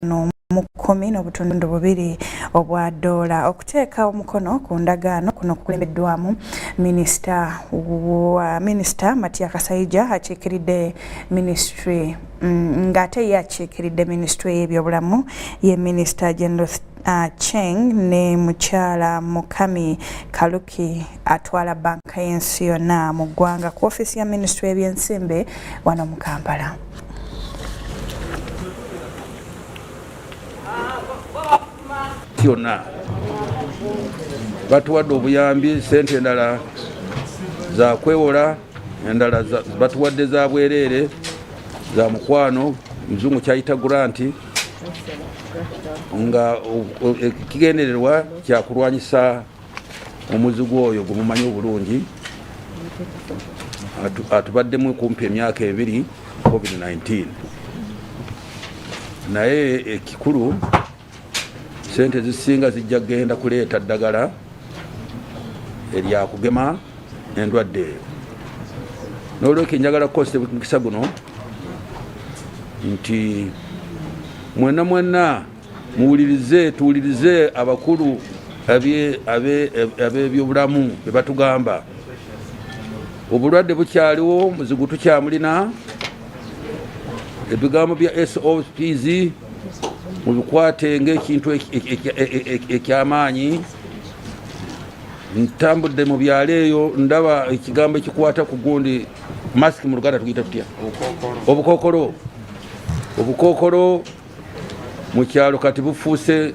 10 n'obutundu 2 obwa dola okuteeka omukono ku ndagaano kuno kukulembeddwamu minisita Matia Kasaija akiikiridde ministry ng'ate ye akiikiridde ministry y'ebyobulamu ye minisita General Cheng ne mukyala Mukami Kaluki atwala banka y'ensi yonna mu ggwanga ku ofisi ya ministry y'ebyensimbe wano mu Kampala. Yonna batuwadde obuyambi, sente endala za kwewola, endala batuwadde za bwereere za mukwano, muzungu kyayita granti, nga kigendererwa kya kulwanyisa omuzigo oyo gwe mumanyi obulungi atubaddemu kumpi emyaka 2 COVID-19. naye ekikulu sente zisinga zijja genda kuleeta ddagala eryakugema endwadde eyo. N'olwekyo njagala kukozesa omukisa guno nti mwenna tuwulirize abakulu ab'ebyobulamu be batugamba. Obulwadde bukyaliwo, muzigu tukyamulina, ebigambo bya SOPs mubikwate ng'ekintu ekyamaanyi. Ntambudde mu byalo eyo ndaba ekigambo ekikwata ku gundi masiki mu Luganda tugiyita tutya? Obukookolo mu kyalo kati bufuuse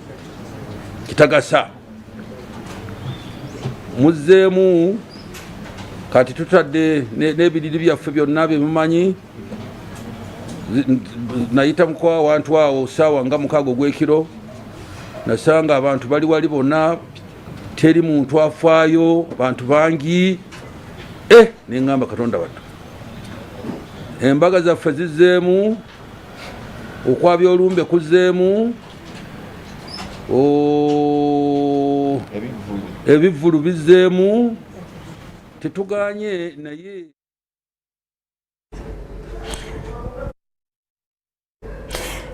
kitagasa. Muzzeemu kati tutadde n'ebiriri byaffe byonna bye mumanyi. Nayita mukwa wantu awo saawa nga 6 ogw'ekiro, nasanga abantu bali wali bonna, teri muntu afaayo, abantu bangi. Neŋŋamba Katonda wattu, embaga zaffe zizzeemu, okwabya olumbe kuzzeemu, ebivvulu bizzeemu, tetuganye naye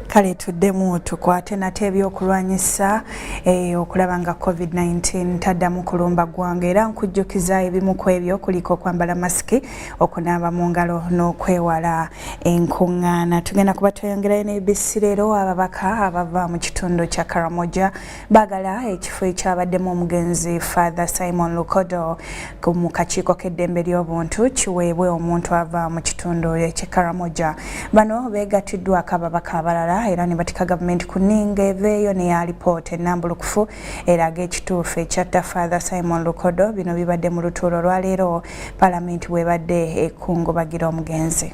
kale tuddemu tukwate nate ebyokulwanyisa okulaba nga COVID-19 taddamu kulumba ggwanga, era nkujjukiza ebimu ku ebyo kuliko okwambala masiki, okunaaba mu ngalo n'okwewala enkuŋŋaana. Tugenda kuba tweyongerayo ne UBC leero ababaka abava mu kitundu kya Karamoja baagala ekifo ekyabaddemu omugenzi Father Simon Lukodo mu kakiiko k'eddembe ly'obuntu kiweebwe omuntu ava mu kitundu eky'e Karamoja. Bano beegatiddwako ababaka abalala era ne batika gavumenti ku nninga eveeyo ne alipoota ennambulukufu eraga ekituufu ekyatta Father Simon Lukodo. Bino bibadde mu lutuulo lwaleero Paalamenti bwebadde ekungubagira omugenzi.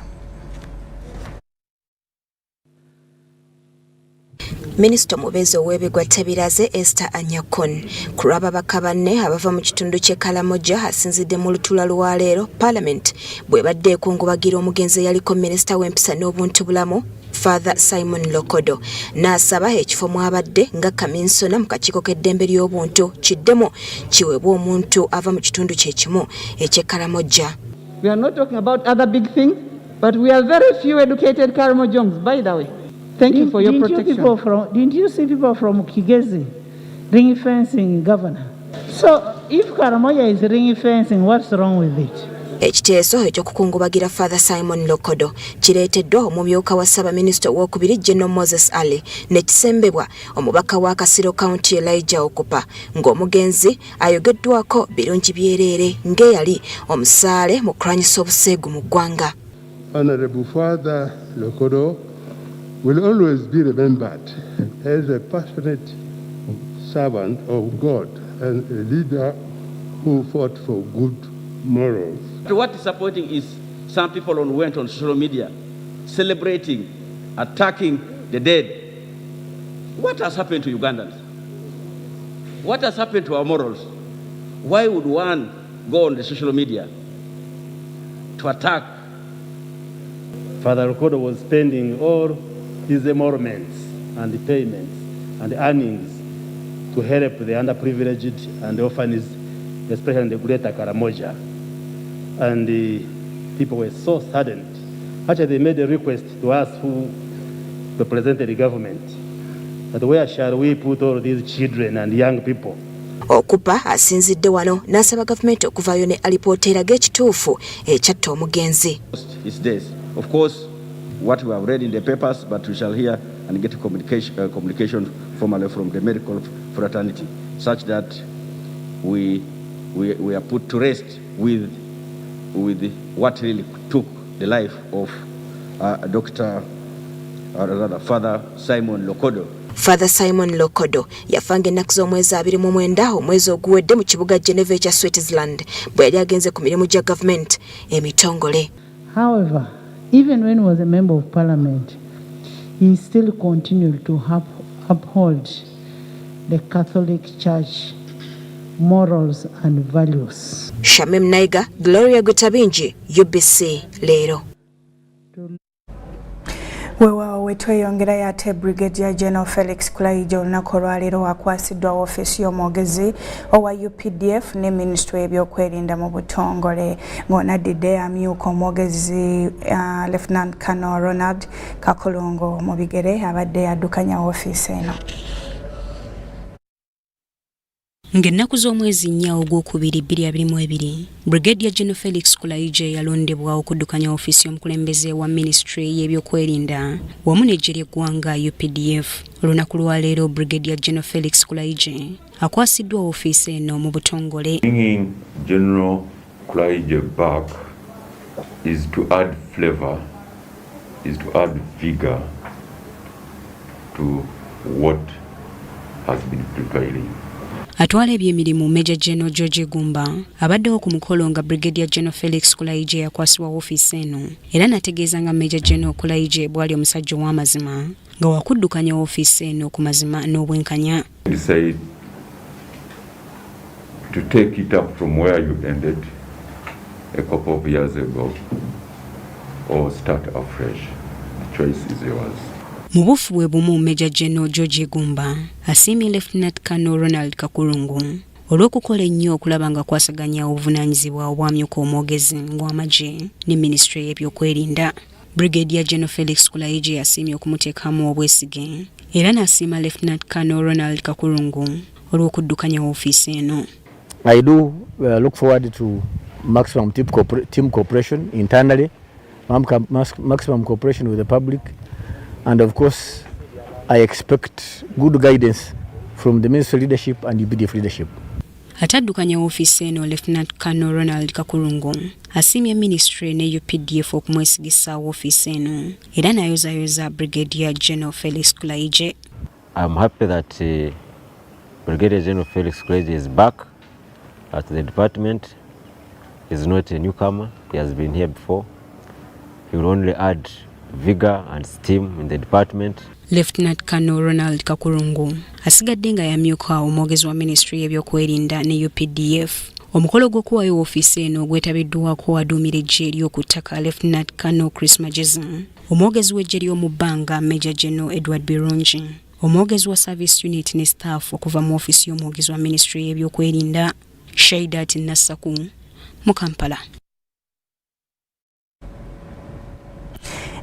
Minisita omubeezi ow'ebigwatta biraze Esther Anyakon ku lw'ababaka banne abava mu kitundu ky'e Karamoja asinzidde mu lutuula lwaleero Paalamenti bwebadde ekungubagira omugenzi eyaliko minisita w'empisa n'obuntu bulamu Father Simon Lukodo n'asaba ekifo mwabadde nga kaminsona mu kakiiko k'eddembe ly'obuntu kiddemu kiweebwa omuntu ava mu kitundu kye kimu eky'e Karamoja. We are not talking about other big things, but we are very few educated Karamojans, by the way. Thank you for your protection. Didn't you see people from Kigezi ring fencing, Governor? So if Karamoja is ring fencing, what's wrong with it? Ekiteeso ekyokukungubagira Father Simon Lukodo kireeteddwa omumyuka wa Ssaabaminisita ow'okubiri General Moses Ali ne kisembebwa omubaka wa Kasiro County Elijah Okupa ng'omugenzi ayogeddwako birungi byereere ng'eyali omusaale mu kulwanyisa obuseegu mu ggwanga. Honorable Father Lukodo will always be remembered as a passionate servant of God and a leader who fought for good morals. What is disappointing is some people went on social media celebrating, attacking the dead. What has happened to Ugandans? What has happened to our morals? Why would one go on the social media to attack? Father Lukodo was spending all his emoluments and payments and earnings to help the underprivileged and orphans, especially in the greater Karamoja. And people were so saddened. Actually, they made a request to us who represented the government But where shall we put all these children and young people? Okupa asinzidde wano n'asaba gavumenti okuvaayo ne alipoota eraga ekituufu ekyatta omugenzi. Of course, what we have read in the papers, but we shall hear and get communication formally from the medical fraternity, such that we are put to rest with what really took the life of Father Simon Lokodo. Father Simon Lokodo yafanga ennaku z'omwezi 29 omwezi oguwedde mu kibuga Geneva ekya Switzerland bwe yali agenze ku mirimu gya gavumenti emitongole. However, even when he was a member of parliament, he still continued to uphold the Catholic Church morals and values. Shamim Naiga, Gloria Gutabinji, UBC LEERO. Wewa wetweyongera yate Brigadier General Felix Kulaije olunaku olwaleero wakwasiddwa ofiisi y'omwogezi owa UPDF ne Ministry y'ebyokwerinda mu butongole ng'onaddidde amyuka omwogezi Lieutenant Colonel Ronald Kakulungu mu bigere abadde addukanya ofiisi eno. Ng'ennaku z'omwezi 4 ogwokubiri 2022 Brigadier General Felix Kulaije yalondebwa okuddukanya ofiisi y'omukulembeze wa Ministry y'ebyokwerinda wamu n'eggye ly'eggwanga UPDF. Olunaku lwaleero Brigadier General Felix Kulaije akwasiddwa ofiisi eno mu butongole. Bringing General Kulaije back is to add flavor, is to add vigor to what has been preparing. Atwala ebyemirimu Major General George Gumba abaddewo ku mukolo nga Brigadier General Felix Kulaije yakwasibwa ofiisi eno era nategeeza nga Major General Kulaije bwali omusajja w'amazima nga wakuddukanya ofiisi eno ku mazima n'obwenkanya. Decide to take it up from where you ended a couple of years ago or start afresh. The choice is yours. Mu bufu bwe bumu Major General George Gumba asiimye Lieutenant Colonel Ronald Kakulungu olw'okukola ennyo okulaba nga kwasaganya obuvunaanyizibwa obwamyuka omwogezi ng'amagye ne Ministry y'ebyokwerinda. Brigadier General Felix Kulaije asiimye okumuteekamu obwesige era n'asiima Lieutenant Colonel Ronald Kakulungu olw'okuddukanya ofiisi eno. I do look forward to maximum team cooperation internally, maximum cooperation with the public. And of course, I expect good guidance from the ministry leadership and UPDF leadership. Ataddukanya ofiisi eno Lieutenant Colonel Ronald Kakulungu asiimye Ministry ne UPDF okumwesigisa ofiisi eno era n'ayozayoza Brigadier General Felix Kulaije. I'm happy that Brigadier General Felix Kulaije is back at the department. He's not a newcomer. He has been here before. He will only add vigor and steam in the department. Lieutenant Colonel Ronald Kakulungu asigadde nga yamyuka omwogezi wa Ministry y'ebyokwerinda ne UPDF. Omukolo gw'okuwaayo ofiisi eno gwetabiddwako aduumira eggye ery'oku ttaka Lieutenant Colonel Chris Magezi, omwogezi w'eggye ly'omu bbanga Major General Edward Birungi, omwogezi wa Service Unit ne staff okuva mu ofiisi y'omwogezi wa Ministry y'ebyokwerinda. Shaidat Nassaku mu Kampala.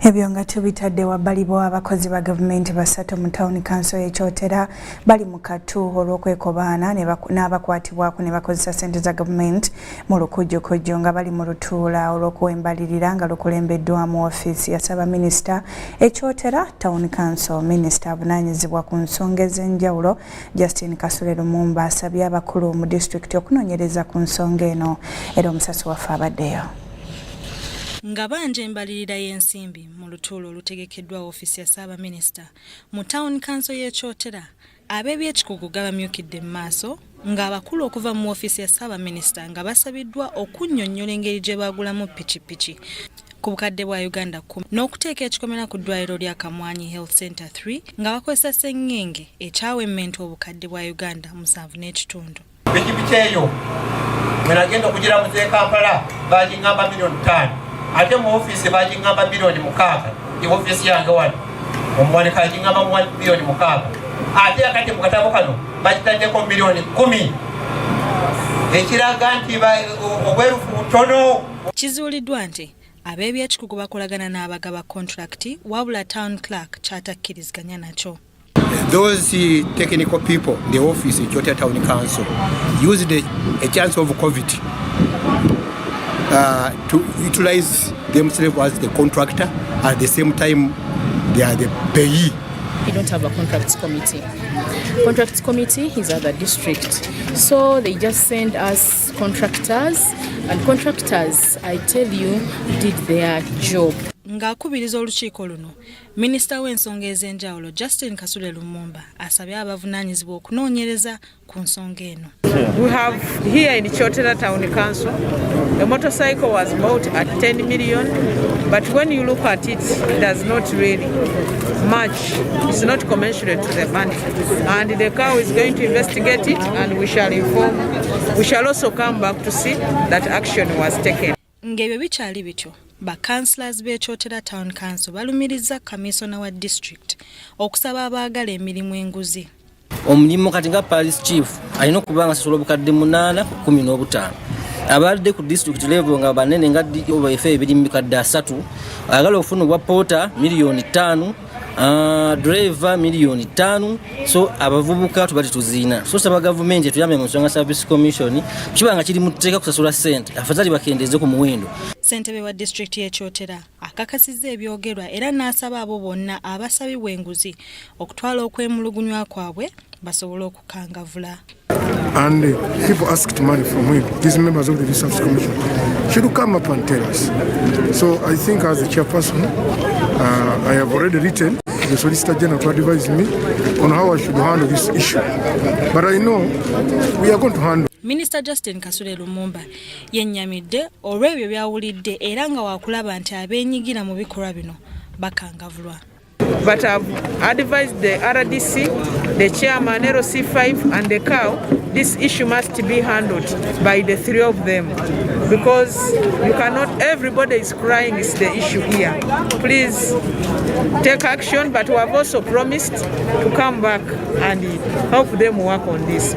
Ebyo nga tubitadde wabbali abakozi ba gavumenti basatu mu Town Council y'Ekyotera bali mu katu olw'okwekobaana n'abakwatibwako ne bakozesa ssente za gavumenti mu lukujjukujju nga bali mu lutuula olw'okuwembalirira nga lukulembeddwa mu ofiisi ya Ssaabaminisita Ekyotera Town Council. Minisita avunaanyizibwa ku nsonga ez'enjawulo Justin Kasule Lumumba asabye abakulu mu disitulikiti okunoonyereza ku nsonga eno era omusasi waffe abaddeyo. Nga banja embalirira y'ensimbi mu lutuulo olutegekeddwa ofiisi ya Ssaabaminisita mu Town Council y'Ekyotera, ab'ebyekikugu gabamyukidde mu maaso ng'abakulu okuva mu ofiisi ya Ssaabaminisita nga basabiddwa okunnyonnyola engeri gye baagulamu ppikipiki ku bukadde bwa Uganda 10 n'okuteeka ekikomera ku ddwaliro lya Kamwanyi Health Center 3 nga bakozesa sseŋŋenge ekyawemmenta obukadde bwa Uganda 7.5. Ppikipiki eyo bwe nagenda okugira mu Kampala baagingamba $5,000,000. Ate mu ofiisi bagingamba $6,000,000 ye ofiisi yange wano omuwanika agingamba $1,600,000 ate akati mu katabo kano bagitaddeko $1,10,000 ekiraga nti obwerufu butono. Kizuuliddwa nti ab'ebyekikugu bakolagana n'abagaba kontrakiti wabula town clerk ky'atakkiriziganya nakyo. those technical people, the office in Chotera Town Council, used a chance of COVID to utilize themselves as the contractor. At the same time, they are the payee. We don't have a contracts committee. Contracts committee is at the district. So they just send us contractors, and contractors, I tell you, did their job. Ng'akubiriza olukiiko luno, Minisita w'ensonga ez'enjawulo Justin Kasule Lumumba asabye abavunaanyizibwa okunoonyereza ku nsonga eno. We have here in Chotera Town Council, the motorcycle was bought at 10 million, but when you look at it, it does not really much. It's not commensurate to the money. And the cow is going to investigate it, and we shall inform. We shall also come back to see that action was taken. Ng'ebyo bikyali bityo, councillors b'e Chotera Town Council balumiriza Kamisona wa district okusaba abaagala emirimu enguzi. Omulimu kati nga Parish Chief alina okuba nga asasola obukadde 8 ku 15. Abadde ku district level nga banene nga efe ebiri mu bikadde 3, ayagala okufuna obwa porter miliyoni 5, driver miliyoni 5. So abavubuka tubati tuziina. So saba government etuyambe mu nsonga service commission kibanga kiri mu tteeka kusasula sente afadhali bakendeze ku muwendo. Ssentebe wa district y'e Chotera akakasizza ebyogerwa era n'asaba abo bonna abasabibwa enguzi okutwala okwemulugunywa kwabwe basobole okukangavula. And people asked money from him. These members of the Service Commission should come up and tell us. So I think as the chairperson, I have already written the Solicitor General to advise me on how I should handle this issue. But I know we are going to handle. Minister Justin Kasule Lumumba yennyamidde olw'ebyo byawulidde era nga waakulaba nti abeenyigira mu bikolwa bino bakangavulwa. But I've advised the RDC, the chairman, LC5 and the cow, this issue must be handled by the 3 of them. Because you cannot, everybody is crying is the issue here. Please take action, but we have also promised to come back and help them work on this.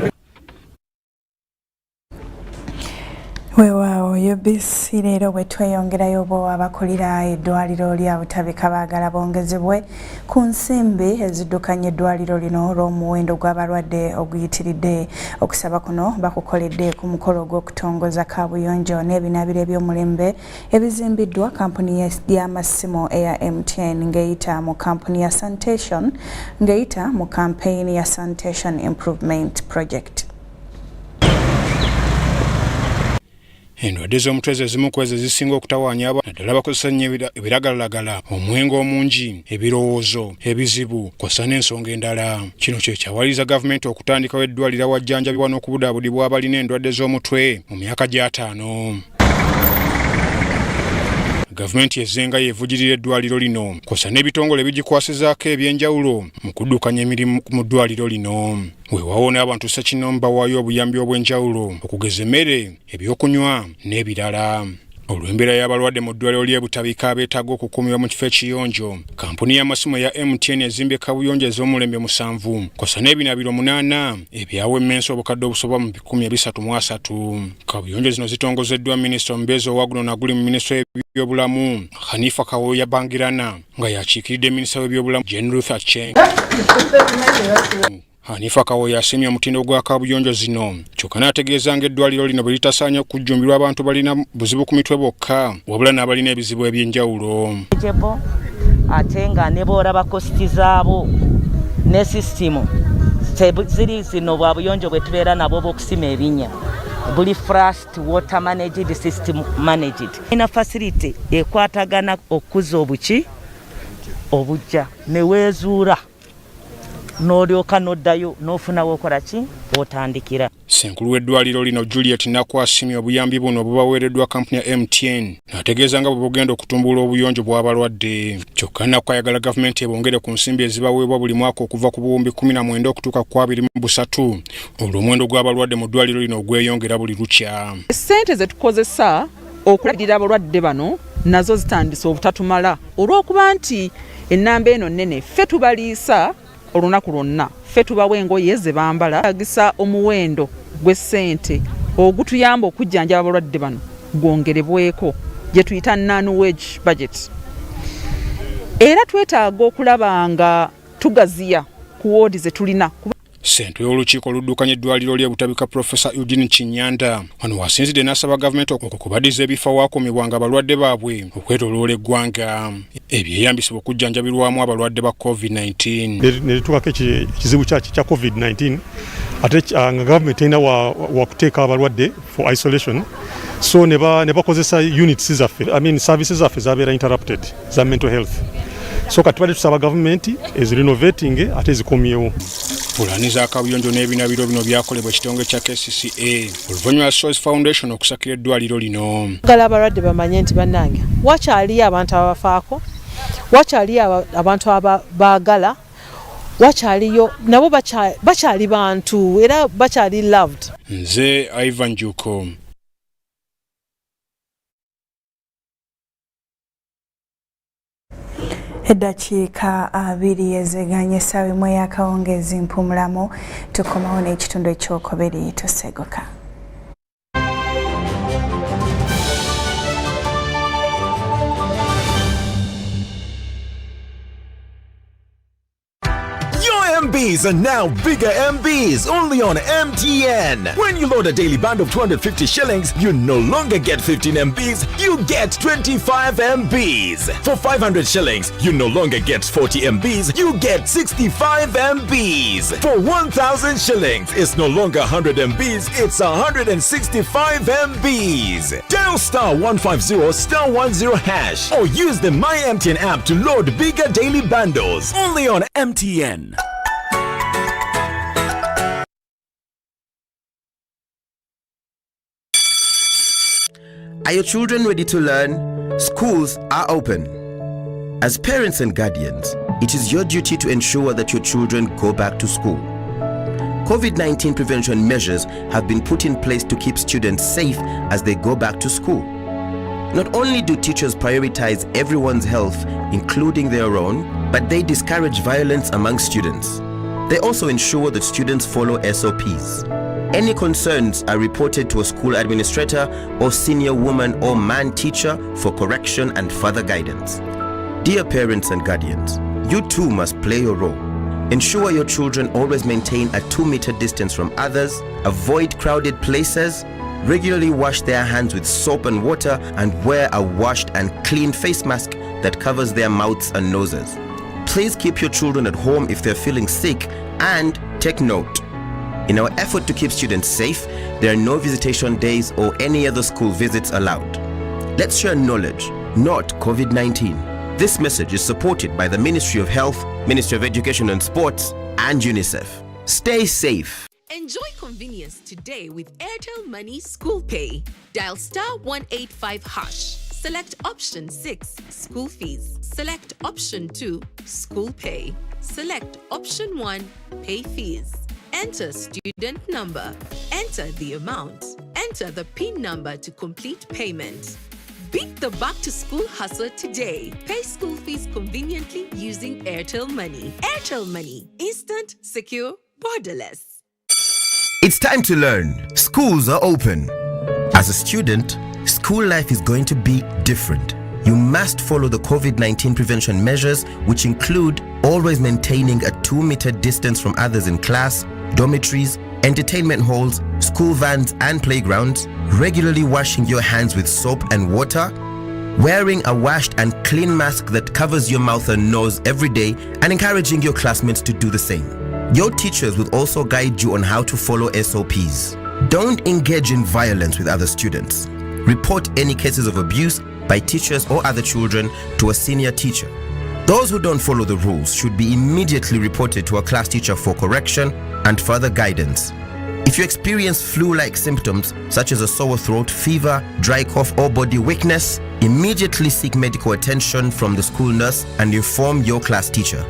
Weewaawo UBC leero bwe tweyongerayo bo abakulira eddwaliro lya Butabika baagala bongezebwe ku nsimbi eziddukanya eddwaliro lino olw'omuwendo gw'abalwadde oguyitiridde. Okusaba kuno bakukoledde ku mukolo gw'okutongoza kaabuyonjo n'ebinaabiro eby'omulembe ebizimbiddwa kampuni y'amasimu eya MTN ng'eyita mu kampuni ya Sanitation ng'eyita mu kampeyini ya Sanitation Improvement Project. Endwadde z'omutwe ezimu ku ezo zisinga okutawaanya naddala bakozesa nnyo ebiragalalagala, omwenge omungi, ebirowoozo, ebizibu kw'ossa n'ensonga endala. Kino kye kyawaliza gavumenti okutandikawo eddwaliro awajjanjabibwa n'okubudaabudibwa abalina endwadde z'omutwe mu myaka gya 5. Gavumenti ezzenga yeevujirira eddwaliro lino kw'ossa n'ebitongole ebigikwasizaako ebyenjawulo mu kuddukanya emirimu mu ddwaliro lino. Weewaawo n'abantu ssekinomu bawaayo obuyambi obw'enjawulo okugeza emmere, ebyokunywa n'ebirala. Olw'embeera y'abalwadde mu ddwaliro ly'e Butabika abeetaaga okukuumibwa mu kifo ekiyonjo, kampuni y'amasimu ya MTN ezimbye kaabuyonjo ez'omulembe 7 kw'ossa n'ebinaabiro 8 ebyawa emmenso obukadde obusoba mu 133. Kaabuyonjo zino zitongozeddwa minisita omubeezi owaguno naguli mu minisitule y'ebyobulamu Hanifa Kawoya Bangirana nga yakiikiridde minisita w'ebyobulamu Jane Ruth Acheng. Hanifa Kawoya asemye omutindo gwa kaabuyonjo zino kyokka n'ategeeza ng'eddwaliro lino bwe litasaanya okujjumbirwa abantu balina buzibu ku mitwe bokka wabula n'abalina ebizibu eby'enjawulo. Ate nga ne boolaba kositi zaabo ne sisitimu ziri zino bwa buyonjo bwe tubeera nabo bw'okusima ebinnya buli flushed water managed system managed. Ina facility ekwatagana okuza obuki obujja ne weezuula n'olyoka n'oddayo n'ofunawo okola ki otandikira. Ssenkulu w'eddwaliro lino Juliet nakwasimya obuyambi buno obubaweereddwa kampuni ya MTN n'ategeeza nga bwe bugenda okutumbula obuyonjo bw'abalwadde. Kyokka nakwayagala gavumenti ebongere ku nsimbi ezibaweebwa buli mwaka okuva ku buwumbi 19 okutuuka ku 23 olw'omuwendo gw'abalwadde mu ddwaliro lino ogweyongera buli lukya. Ssente ze tukozesa okulabirira abalwadde bano nazo zitandise obutatumala olw'okuba nti ennamba eno nnene ffe tubaliisa olunaku lwonna, ffe tubawa engoye ze bambala agisa omuwendo gw'essente ogutuyamba okujjanjaba abalwadde bano gwongerebweko gye tuyita non-wage budget. Era twetaaga okulaba nga tugaziya ku woodi ze tulina. Ssentebe w'olukiiko oluddukanya eddwaliro ly'e Butabika Profesa Eugene Kinyanda wano wasinzidde n'asaba gavumenti okubadiza ebifo awaakuumibwanga abalwadde baabwe okwetooloola eggwanga ebyeyambisibwa okujjanjabirwamu abalwadde ba COVID-19. Ne tutukako ekizibu kya COVID-19 ate nga gavumenti erina wakuteeka abalwadde for isolation, so ne bakozesa units zaffe, services zaffe zabeera interrupted za mental health. So kati bali tusaba gavumenti ezirenovating ate ezikomyewo. Pulaani za kabuyonjo n'ebinabiro bino byakolebwa ekitongole kya KCCA oluvannyuma Source Foundation okusakira eddwaliro lino. Gala abalwadde bamanye nti bannange wakyaliyo abantu abafaako, wakyaliyo abantu abaagala, wakyaliyo nabo bakyali bantu era bakyali loved. Nze Ivan Juko. Eddakiika 2 ezeganye essaawa 1 ey'akawungeezi mpumulamu tukomawo n'ekitundu ekyokubiri tusegoka. MBs are now bigger MBs only on MTN. When you load a daily bundle of 250 shillings, you no longer get 15 MBs, you get 25 MBs. For 500 shillings, you no longer get 40 MBs, you get 65 MBs. For 1,000 shillings, it's no longer 100 MBs, it's 165 MBs. Dial *150*10# or use the My MTN app to load bigger daily bundles only on MTN. Are your children ready to learn? Schools are open. As parents and guardians, it is your duty to ensure that your children go back to school. COVID-19 prevention measures have been put in place to keep students safe as they go back to school. Not only do teachers prioritize everyone's health, including their own, but they discourage violence among students. They also ensure that students follow SOPs. Any concerns are reported to a school administrator or senior woman or man teacher for correction and further guidance. Dear parents and guardians, you too must play your role. Ensure your children always maintain a 2-meter distance from others, avoid crowded places, regularly wash their hands with soap and water, and wear a washed and clean face mask that covers their mouths and noses. Please keep your children at home if they're feeling sick, and take note. In our effort to keep students safe, there are no visitation days or any other school visits allowed. Let's share knowledge, not COVID-19. This message is supported by the Ministry of Health, Ministry of Education and Sports, and UNICEF. Stay safe. Enjoy convenience today with Airtel Money School Pay. Dial *185#. Select option 6, school fees. Select option 2, school pay. Select option 1, pay fees. Enter student number. Enter the amount. Enter the PIN number to complete payment. Beat the back-to-school hustle today. Pay school fees conveniently using Airtel Money. Airtel Money. Instant, secure, borderless. It's time to learn. Schools are open. As a student, school life is going to be different. You must follow the COVID-19 prevention measures, which include always maintaining a 2-meter distance from others in class, dormitories, entertainment halls, school vans and playgrounds, regularly washing your hands with soap and water, wearing a washed and clean mask that covers your mouth and nose every day, and encouraging your classmates to do the same. Your teachers will also guide you on how to follow SOPs. Don't engage in violence with other students. Report any cases of abuse by teachers or other children to a senior teacher. Those who don't follow the rules should be immediately reported to a class teacher for correction and further guidance. If you experience flu-like symptoms such as a sore throat, fever, dry cough or body weakness, immediately seek medical attention from the school nurse and inform your class teacher.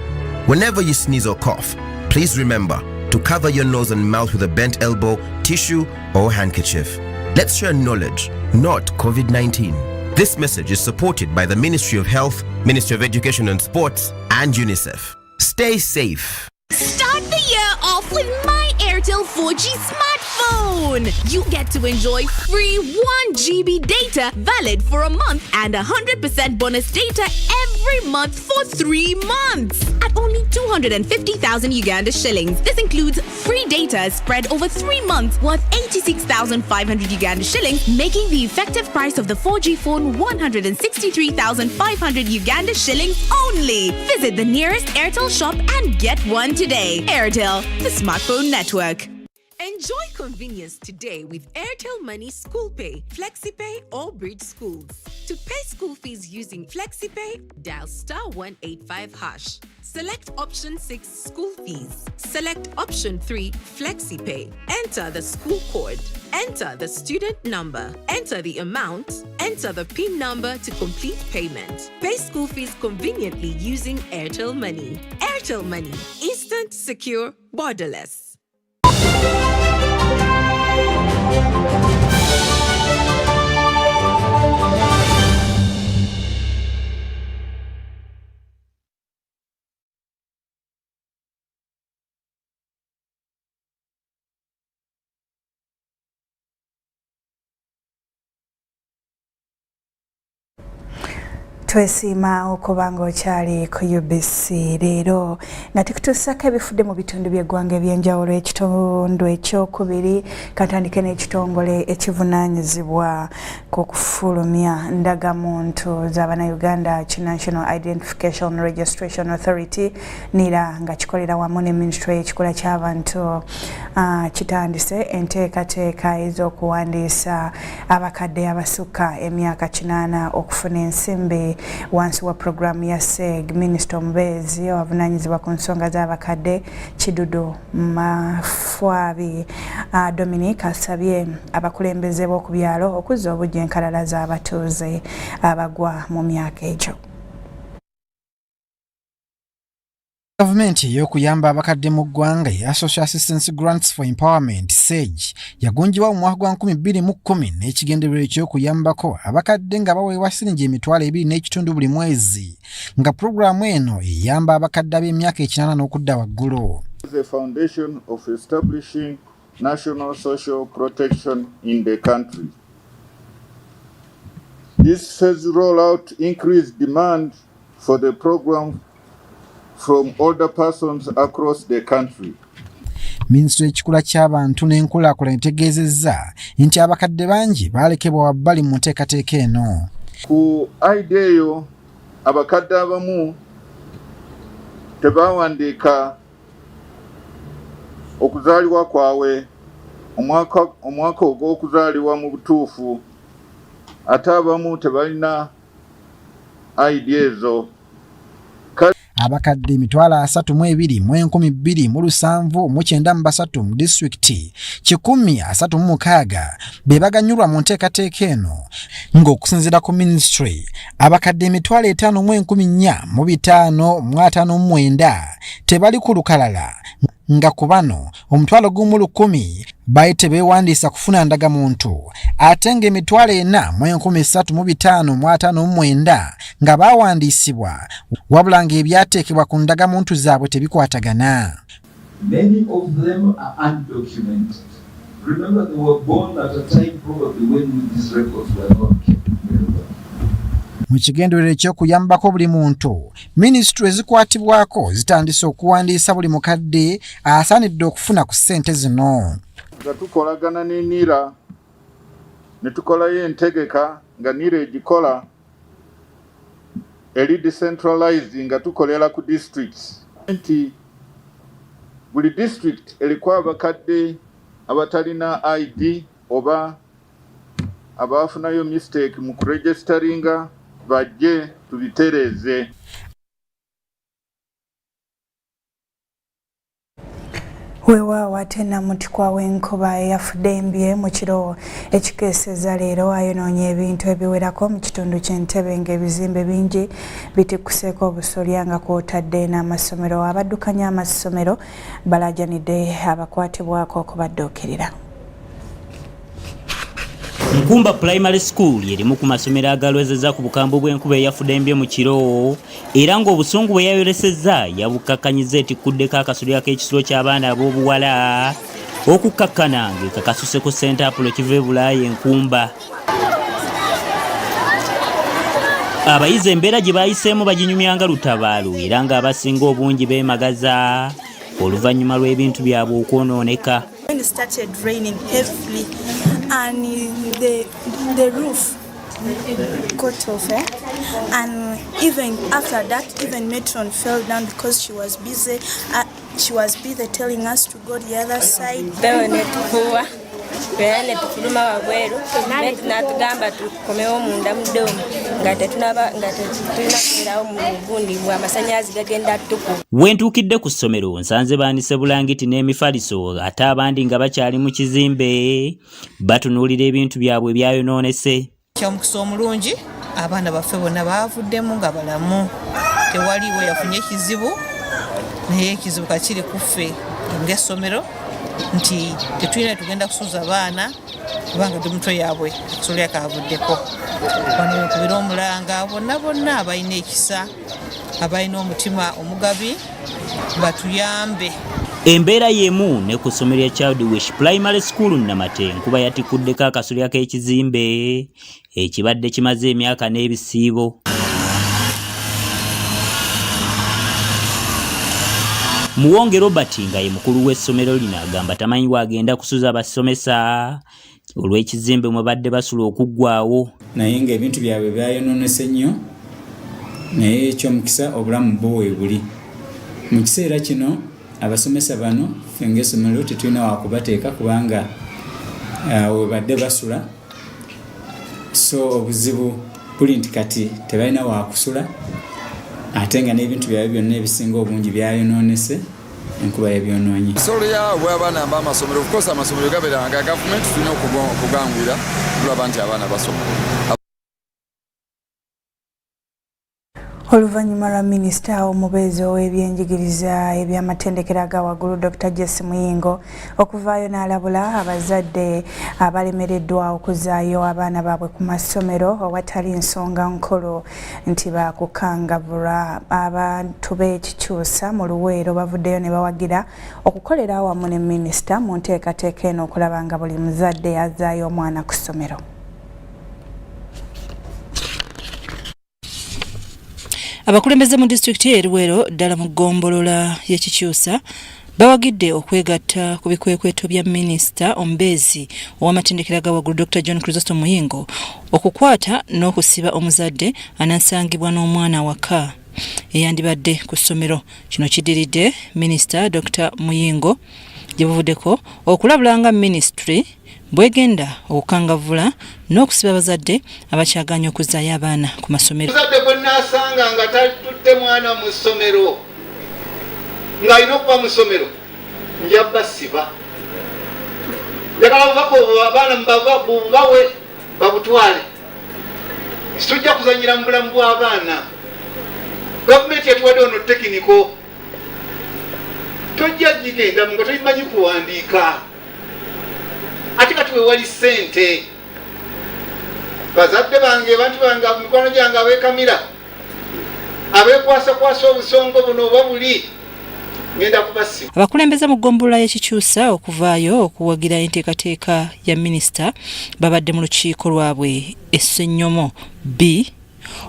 Whenever you sneeze or cough, please remember to cover your nose and mouth with a bent elbow, tissue or handkerchief. Let's share knowledge, not COVID-19. This message is supported by the Ministry of Health, Ministry of Education and Sports, and UNICEF. Stay safe. Start the year off with My Airtel 4G smartphone. You get to enjoy free 1 GB data valid for a month and 100% bonus data every month for 3 months. At at only 250,000 Uganda shillings. This includes free data spread over 3 months worth 86,500 Uganda shillings, making the effective price of the 4G phone 163,500 Uganda shillings only. Visit the nearest Airtel shop and get one today. Airtel, the smartphone network. Enjoy convenience today with Airtel Money School Pay, FlexiPay, or Bridge Schools. To pay school fees using FlexiPay, dial *185#. Select option 6 School Fees. Select option 3 FlexiPay. Enter the school code. Enter the student number. Enter the amount. Enter the PIN number to complete payment. Pay school fees conveniently using Airtel Money. Airtel Money. Instant, secure, borderless. Twesiima okuba ng'okyali ku UBC leero nga tukutuusako ebifudde mu bitundu by'eggwanga eby'enjawulo. Ekitundu ekyokubiri katandike n'ekitongole ekivunaanyizibwa ku kufulumya ndagamuntu z'Abannayuganda ki National Identification Registration Authority NIRA nga kikolera wamu ne Ministry y'ekikula ky'abantu kitandise enteekateeka ez'okuwandiisa abakadde abasukka emyaka 80 okufuna ensimbi wansi wa programu ya SEG. Minisita omubeezi avunaanyizibwa ku nsonga z'abakadde Kidudu Mafwabi Dominic asabye abakulembeze b'oku byalo okuzza obujja enkalala z'abatuuze abagwa mu myaka egyo. Gavumenti ey'okuyamba abakadde mu ggwanga ya Social Assistance Grants for Empowerment SAGE yagunjibwa mu mwaka gwa 2010 n'ekigendererwa eky'okuyambako abakadde nga baweebwa siringi emitwalo 2.5 buli mwezi nga pulogulaamu eno eyamba abakadde ab'emyaka 80 n'okudda waggulu. The foundation of establishing national social protection in the country. This phase rollout increased demand for the program from older persons across the country. Minisitule y'ekikula ky'abantu n'enkulaakulana etegeezezza nti abakadde bangi baalekebwa wabbali mu nteekateeka eno. Ku idea eyo abakadde abamu tebaawandiika okuzaalibwa kwabwe omwaka ogw'okuzaalibwa mu butuufu, ate abamu tebalina idea ezo. Abakadde 32,297 mu disitulikiti 136 be baganyulwa mu nteekateeka eno ng'okusinziira ku ministry abakadde 5,459 tebali ku lukalala nga ku bano 1,1000 bayite beewandiisa kufuna ndagamuntu ate nga 4,359 nga baawandiisibwa wabula ng'ebyateekebwa ku ndagamuntu zaabwe tebikwatagana. Many of them are undocumented. Remember, they were born at a time probably when these records were not kept very well. Mu kigendererwa eky'okuyambako buli muntu, minisitule ezikwatibwako zitandise okuwandiisa buli mukadde asaanidde okufuna ku ssente zino. Nga tukolagana ne NIRA ne tukolayo entegeka nga NIRA egikola eri decentralized nga tukolera ku districts. Buli district eriko abakadde abatalina ID oba abafunayo mistake mu kuregisteringa bajje tubitereze. Weewaawo ate Namutikwa w'enkuba eyafudde embye mu kiro ekikeeseza leero ayonoonye ebintu ebiwerako mu kitundu ky'Entebbe ng'ebizimbe bingi bitikuseeko obusolya nga kw'otadde n'amasomero. Abaddukanya amasomero balaajanidde abakwatibwako okubadduukirira. Nkumba Primary School yerimu ku masomero agalwezezza ku bukambwe bw'enkuba eyafudde embye mu kiro era ng'obusungu bwe yayolesezza yabukakkanyiza etikuddeko akasolya k'ekisulo ky'abaana ab'obuwala okukkakkana ng'ekakasuse ku St. Apollo kiva e Bulaaya Enkumba. abayizi embeera gye bayiseemu baginyumyanga lutabaalo era ng'abasinga obungi beemagaza oluvannyuma lw'ebintu byabwe okwonooneka. When it started raining heavily and the roof got off, and even after that, even Metron fell down because she was busy. She was busy telling us to go the other side. We ntuukidde ku ssomero nsanze baanise bulangiti n'emifaliso ate abandi nga bakyali mu kizimbe batunuulira ebintu byabwe ebyayonoonese. Kyomukisa omulungi abaana baffe bonna baavuddemu nga balamu, tewaliwo yafunye ekizibu, naye ekizibu kakiri ku ffe ng'essomero nti tetulina tugenda kusuuza abaana kubanga ndi mutwe yaabwe okusolya kaavuddeko. Wano kubira omulanga bonna abalina ekisa, abalina omutima omugabi batuyambe. Embeera y'emu ne ku ssomero ya Childwish Primary School Namate enkuba yatikuddeko akasolya k'ekizimbe ekibadde kimaze emyaka n'ebisiibo. Muwonge Robert nga ye mukulu w'essomero lino agamba tamanyi wagenda kusuza abasomesa olw'ekizimbe mwe badde basula okuggwaawo. Naye ng'ebintu byabwe byayonoonese nnyo, naye ekyomukisa obulamu bwo weebuli. Mu kiseera kino abasomesa bano ffe ng'essomero tetulina wakubateeka kubanga we badde basula, so obuzibu buli nti kati tebalina wakusula ate nga n'ebintu byabwe byonna ebisinga obungi byayonoonese enkuba y'ebyonoonyi. Ensolo yaabwe abaana b'amasomero, of course amasomero gaberanga gavumenti tulina okugangwira tulaba nti abaana basoma. Oluvannyuma lwa minisita omubeezi ow'ebyenjigiriza eby'amatendekero aga waggulu Dr. Jesse Muyingo okuvaayo n'alabula abazadde abalemereddwa okuzaayo abaana baabwe ku masomero awatali nsonga nkolo nti baakukangavula. Abantu b'ekikyusa mu Luweero bavuddeyo ne bawagira okukolera awamu ne minisita mu nteekateeka eno okulaba nga buli muzadde azaayo omwana ku ssomero. Abakulembeze mu disitulikiti y'e Luweero ddala mu ggombolola y'ekikyusa bawagidde okwegatta ku bikwekweto bya minisita omubeezi ow'amatendekero aga waggulu Dr. John Chrysostom Muyingo okukwata n'okusiba omuzadde anaasangibwa n'omwana waka eyandibadde ku ssomero. Kino kiddiridde minisita Dr. Muyingo gye buvuddeko okulabula nga minisitule bwegenda okukangavula n'okusiba abazadde abakyaganya okuzaayo abaana ku masomero. Muzadde bwe nnaasanga nga tatudde mwana mu ssomero ng'alina okuba mu ssomero nja basiba. Njagala bubaka obwo abaana bubawe babutwale. Situjja kuzanyira mu bulamu bw'abaana. Gavumenti yatuwadde ono tekiniko. Tojja gigenda nga toyimanyi kuwandiika. Ate kati wewali ssente. Bazadde bange bantu bange mikono gyange abeekamira abeekwasakwasa obusongo buno oba buli ngenda kubasiba. Abakulembeze mu ggombolola y'ekikyusa okuvaayo okuwagira enteekateeka ya minisita babadde mu lukiiko lwabwe Essenyomo B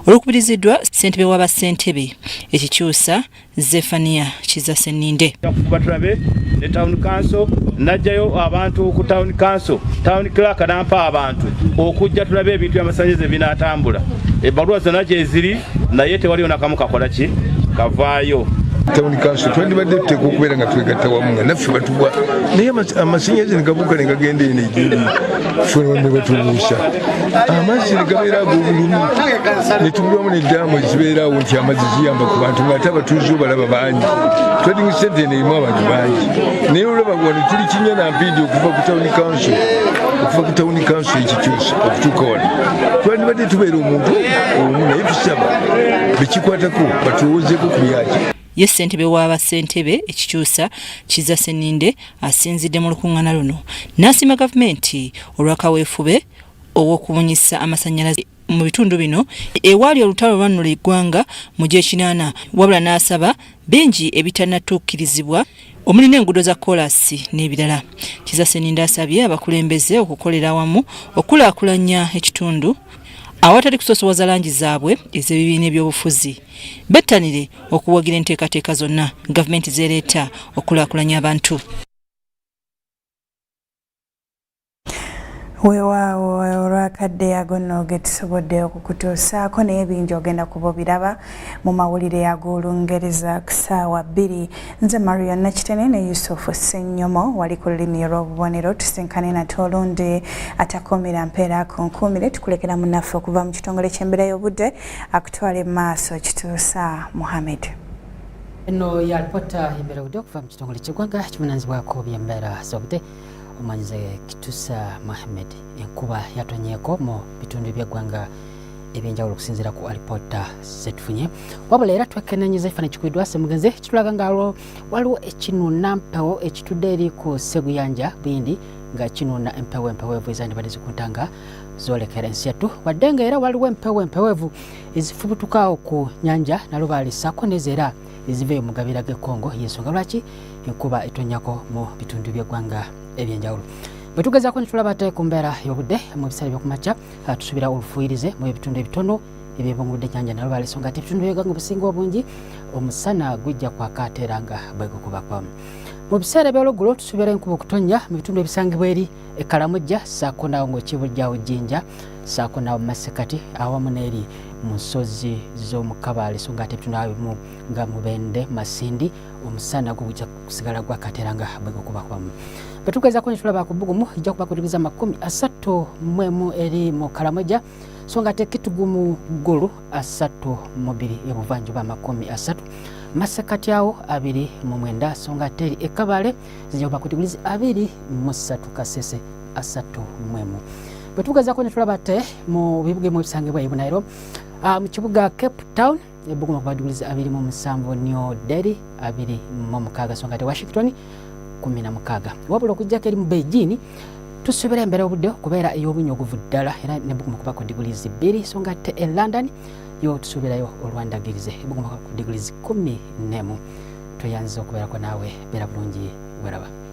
olukubiriziddwa ssentebe w'abassentebe ekikyusa Zefania Kizaseninde. Batulabe ne town council najjayo abantu ku town council, town clerk nampa abantu okujja tulabe ebintu by'amasannyalaze binaatambula. Ebbaluwa zonna gye ziri naye tewaliyo nakamu kakola ki kavaayo. Town council twandibadde tuteeka okubeera nga twegatta wamu nga naffe batuwa naye amasannyalaze ne gabuuka ne gagenda eno egyeri ffe ne batubuusa amazzi ne gabeera ag'obulumi ne tugulamu n'eddaamu ezibeeraawo nti amazzi ziyamba ku bantu ng'ate abatuuze obalaba bangi trading center eno erimu abantu bangi naye olaba wano tuli kinya na mpindi okuva ku town council ekikyusa okutuuka wano twandibadde tubeera omuntu omu naye tusaba bekikwatako batuwozeeko ku byaki. Ye ssentebe w'abassentebe ekikyusa Kizaseninde asinzidde mu lukuŋŋaana luno n'asiima gavumenti olw'akaweefube ow'okubunyisa amasannyalaze mu bitundu bino ewaali olutalo olwannula eggwanga mu gy'ekinaana wabula n'asaba bingi ebitannatuukirizibwa omuli n'enguudo za koolaasi n'ebirala. Kizaseninde asabye abakulembeze okukolera awamu okulaakulanya ekitundu awatali kusosowaza langi zaabwe ez'ebibiina ebyobufuzi. Bettanire okuwagira enteekateeka zonna gavumenti zeereeta okulaakulanya abantu. Weewaawo olwakadde agonno getusobodde okukutuusaako naye ebingi ogenda kuba obiraba mu mawulire ag'Olungereza ku ssaawa 2. Nze Marion Nakitene ne Yusufu Ssenyomo wali ku lulimi olw'obubonero tusinkane nate olundi atakuumira mpeera ku nkuumire tukulekera munnaffe okuva mu kitongole ky'embeera y'obudde akutwale mu maaso kituusa Mohamed. Eno ya alipota y'embeera y'obudde okuva mu kitongole ky'eggwanga kivunaanyizibwako by'embeera z'obudde omanyize Kituusa Mohamed. Enkuba yatonyeeko mu bitundu by'eggwanga ebyenjawulo okusinziira ku alipota zetufunye. Wabula era twekeneenyiza ekifaananyi kikubiddwa Ssemugenzi kitulaga nga waliwo ekinuuna mpewo ekitudde eri ku Sseguyanja Bwindi nga kinuuna empeweevu ezandibadde zikuntanga zoolekera ensi yattu wadde nga era waliwo empeweevu ezifubutukawo ku nnyanja Nalubaale ssaako n'ezeera eziva mu gabira g'e Congo y'ensonga lwaki enkuba etonyako mu bitundu by'eggwanga ebyenjawulo. Bwe tugezaako ne tulaba ate ku mbeera y'obudde mu biseera by'okumakya tusuubira olufuuyirize mu bitundu ebitono ebyebunguludde ennyanja Nalubaale so nga ate ebitundu by'eggwanga obusinga obungi omusana gujja kwaka ate era nga bwe gukubako. Mu biseera by'olweggulo tusuubira enkuba okutonnya mu bitundu ebisangibwa eri e Kalamojja ssaako naawo ng'okibujjawo Jjinja ssaako naawo Masekati awamu n'eri mu nsozi z'omu Kabaale so nga ate ebitundu abimu nga Mubende Masindi omusana gujja kusigala gwaka ate era nga bwe gukubako. Betugezaako ne tulaba ku Bbugumu ijja kuba ku digiri 31 eri mu Kalamojja so nga ate Kitugumu Ggulu 32 ebuvanjuba 30 Masekati awo 29 so nga ate eri e Kabaale zijja kuba ku digiri 23 Kasese 31. Betugezaako ne tulaba ate mu bibuga mu bisangibwa e Bunairo mu kibuga Cape Town Bbugumu kuba digiri 27 New Delhi 26 so nga ate Washington 16. Wabula okujjako eri mu Beijing tusuubira embeera y'obudde okubeera ey'obunyogovu ddala era ne Bbugumu kuba ku digiri 2 so nga ate e London yo tusuubirayo olwandagirize Bbugumu kuba ku digiri 14. Toyanziza okubeerako naawe beera bulungi weraba.